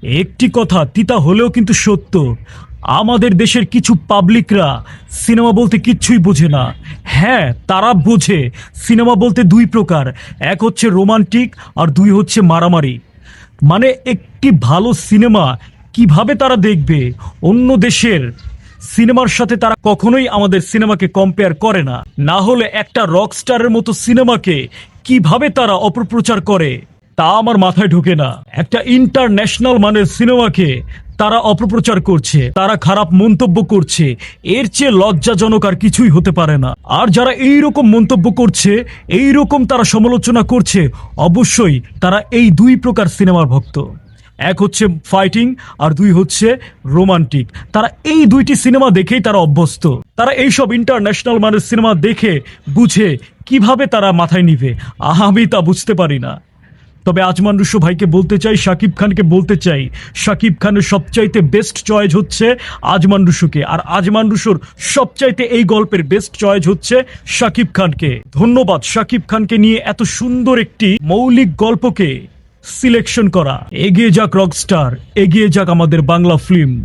একটি কথা তিতা হলেও কিন্তু সত্য, আমাদের দেশের কিছু পাবলিকরা সিনেমা বলতে কিচ্ছুই বোঝে না। হ্যাঁ, তারা বোঝে সিনেমা বলতে দুই প্রকার, এক হচ্ছে রোমান্টিক আর দুই হচ্ছে মারামারি। মানে একটি ভালো সিনেমা কিভাবে তারা দেখবে, অন্য দেশের সিনেমার সাথে তারা কখনোই আমাদের সিনেমাকে কম্পেয়ার করে না। না হলে একটা রকস্টারের মতো সিনেমাকে কিভাবে তারা অপপ্রচার করে তা আমার মাথায় ঢোকে না। একটা ইন্টারন্যাশনাল মানের সিনেমাকে তারা অপপ্রচার করছে, তারা খারাপ মন্তব্য করছে, এর চেয়ে লজ্জাজনক আর কিছুই হতে পারে না। আর যারা এই রকম মন্তব্য করছে, এই রকম তারা সমালোচনা করছে, অবশ্যই তারা এই দুই প্রকার সিনেমার ভক্ত। এক হচ্ছে ফাইটিং আর দুই হচ্ছে রোমান্টিক। তারা এই দুইটি সিনেমা দেখেই তারা অভ্যস্ত। তারা এইসব ইন্টারন্যাশনাল মানের সিনেমা দেখে বুঝে কিভাবে তারা মাথায় নিবে, আমি তা বুঝতে পারি না। তবে আজমান রুশো ভাইকে বলতে চাই, শাকিব খানকে বলতে চাই, শাকিব খানের সবচাইতে বেস্ট চয়েস হচ্ছে আজমান রুশোকে, আর আজমান রুশোর সবচাইতে এই গল্পের বেস্ট চয়েস হচ্ছে শাকিব খানকে। ধন্যবাদ শাকিব খানকে নিয়ে এত সুন্দর একটি মৌলিক গল্পকে সিলেকশন করা। এগিয়ে যাক রকস্টার, এগিয়ে যাক আমাদের বাংলা ফিল্ম।